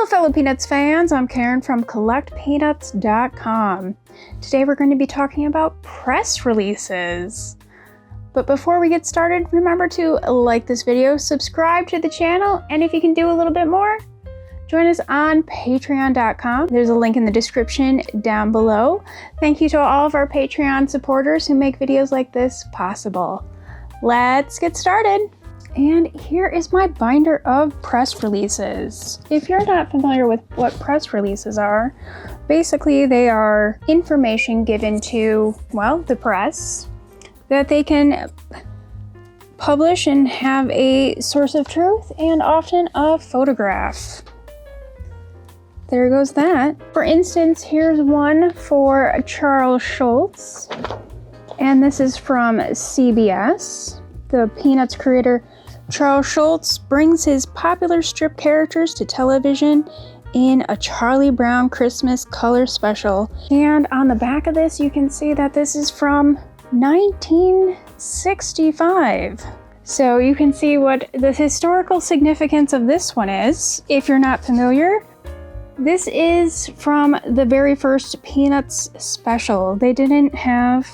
Hello fellow Peanuts fans, I'm Karen from CollectPeanuts.com. Today we're going to be talking about press releases. But before we get started, remember to like this video, subscribe to the channel, and if you can do a little bit more, join us on Patreon.com. There's a link in the description down below. Thank you to all of our Patreon supporters who make videos like this possible. Let's get started. And here is my binder of press releases. If you're not familiar with what press releases are, basically they are information given to, well, the press that they can publish and have a source of truth and often a photograph. There goes that. For instance, here's one for Charles Schulz, and this is from CBS. The Peanuts creator Charles Schulz brings his popular strip characters to television in a Charlie Brown Christmas color special. And on the back of this, you can see that this is from 1965. So you can see what the historical significance of this one is. If you're not familiar, this is from the very first Peanuts special. They didn't have,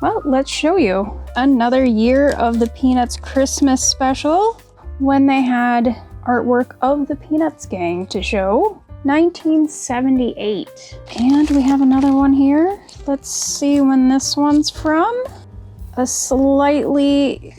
well, let's show you. Another year of the Peanuts Christmas special when they had artwork of the Peanuts gang to show. 1978. And we have another one here. Let's see when this one's from. A slightly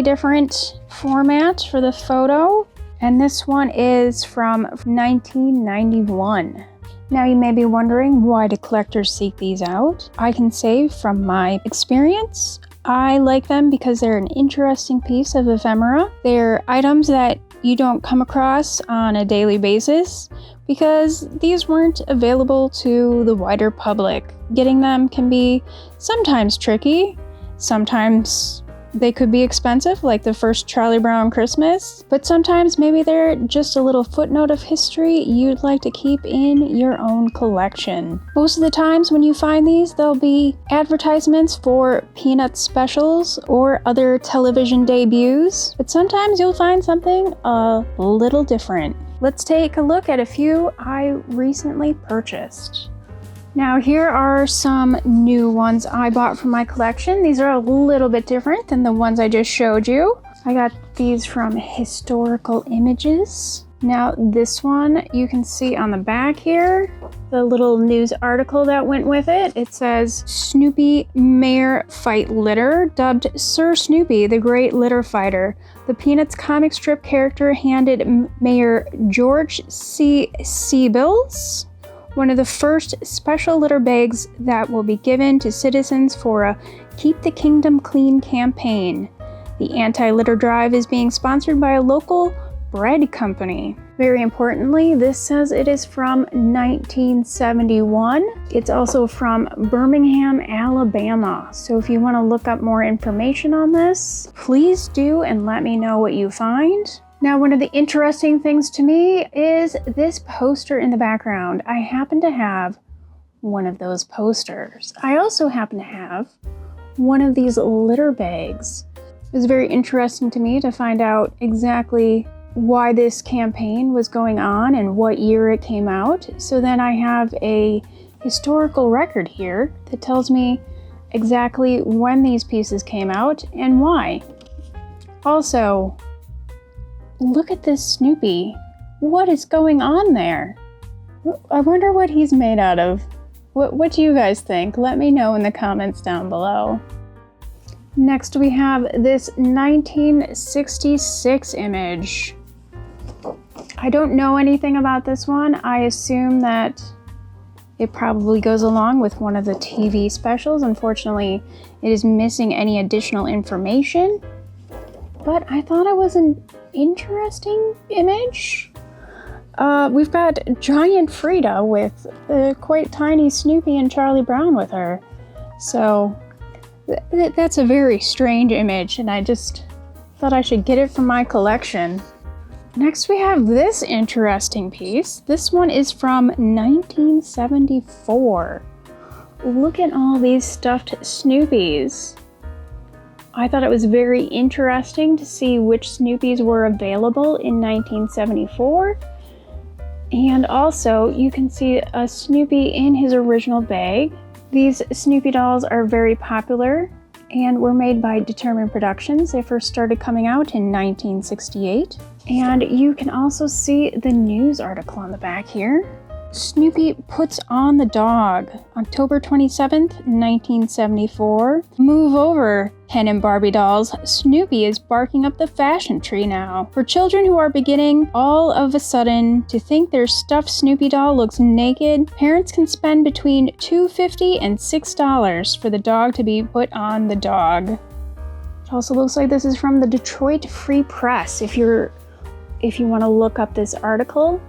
different format for the photo. And this one is from 1991. Now you may be wondering, why do collectors seek these out? I can say from my experience, I like them because they're an interesting piece of ephemera. They're items that you don't come across on a daily basis because these weren't available to the wider public. Getting them can be sometimes tricky, sometimes they could be expensive, like the first Charlie Brown Christmas, but sometimes maybe they're just a little footnote of history you'd like to keep in your own collection. Most of the times when you find these, there'll be advertisements for Peanuts specials or other television debuts, but sometimes you'll find something a little different. Let's take a look at a few I recently purchased. Now here are some new ones I bought from my collection. These are a little bit different than the ones I just showed you. I got these from Historical Images. Now this one, you can see on the back here, the little news article that went with it. It says, Snoopy Mayor Fight Litter, dubbed Sir Snoopy, the Great Litter Fighter. The Peanuts comic strip character handed Mayor George C. Seabills one of the first special litter bags that will be given to citizens for a Keep the Kingdom Clean campaign. The anti-litter drive is being sponsored by a local bread company. Very importantly, this says it is from 1971. It's also from Birmingham, Alabama. So if you want to look up more information on this, please do and let me know what you find. Now, one of the interesting things to me is this poster in the background. I happen to have one of those posters. I also happen to have one of these litter bags. It was very interesting to me to find out exactly why this campaign was going on and what year it came out. So then I have a historical record here that tells me exactly when these pieces came out and why. Also, look at this Snoopy. What is going on there? I wonder what he's made out of. What do you guys think? Let me know in the comments down below. Next we have this 1966 image. I don't know anything about this one. I assume that it probably goes along with one of the TV specials. Unfortunately, it is missing any additional information. But I thought it was an interesting image. We've got giant Freda with quite tiny Snoopy and Charlie Brown with her. So that's a very strange image, and I just thought I should get it from my collection. Next we have this interesting piece. This one is from 1974. Look at all these stuffed Snoopies. I thought it was very interesting to see which Snoopies were available in 1974. And also, you can see a Snoopy in his original bag. These Snoopy dolls are very popular and were made by Determined Productions. They first started coming out in 1968. And you can also see the news article on the back here. Snoopy puts on the dog. October 27th, 1974. Move over, Ken and Barbie dolls. Snoopy is barking up the fashion tree now. For children who are beginning all of a sudden to think their stuffed Snoopy doll looks naked, parents can spend between $2.50 and $6 for the dog to be put on the dog. It also looks like this is from the Detroit Free Press if you want to look up this article.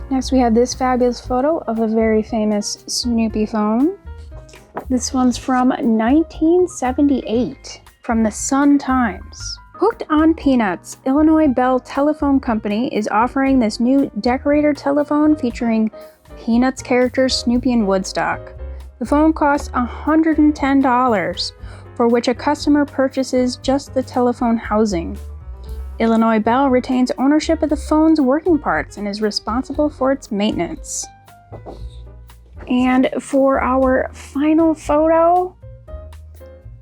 Next we have this fabulous photo of a very famous Snoopy phone. This one's from 1978 from the Sun Times. Hooked on Peanuts, Illinois Bell Telephone Company is offering this new decorator telephone featuring Peanuts characters Snoopy and Woodstock. The phone costs $110, for which a customer purchases just the telephone housing. Illinois Bell retains ownership of the phone's working parts and is responsible for its maintenance. And for our final photo,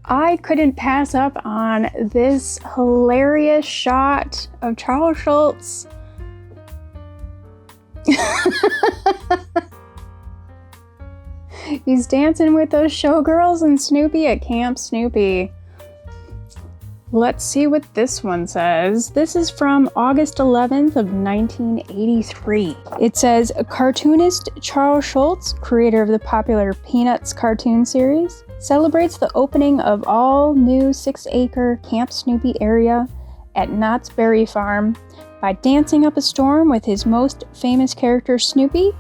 I couldn't pass up on this hilarious shot of Charles Schulz. He's dancing with those showgirls and Snoopy at Camp Snoopy. Let's see what this one says. This is from August 11th of 1983. It says, cartoonist Charles Schulz, creator of the popular Peanuts cartoon series, celebrates the opening of all new 6-acre Camp Snoopy area at Knott's Berry Farm by dancing up a storm with his most famous character Snoopy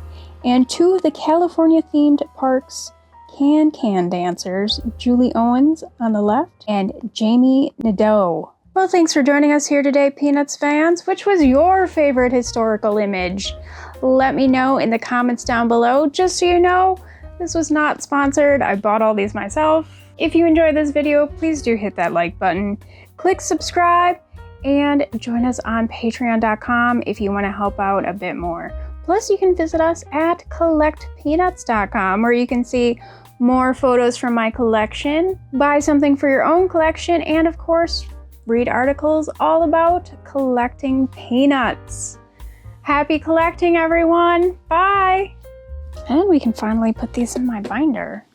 and two of the California-themed park's can dancers, Julie Owens on the left and Jamie Nadeau. Well, thanks for joining us here today, Peanuts fans. Which was your favorite historical image? Let me know in the comments down below. Just so you know, this was not sponsored. I bought all these myself. If you enjoyed this video, please do hit that like button, click subscribe, and join us on Patreon.com if you want to help out a bit more. Plus, you can visit us at CollectPeanuts.com where you can see more photos from my collection, buy something for your own collection, and of course, read articles all about collecting peanuts. Happy collecting, everyone! Bye! And we can finally put these in my binder.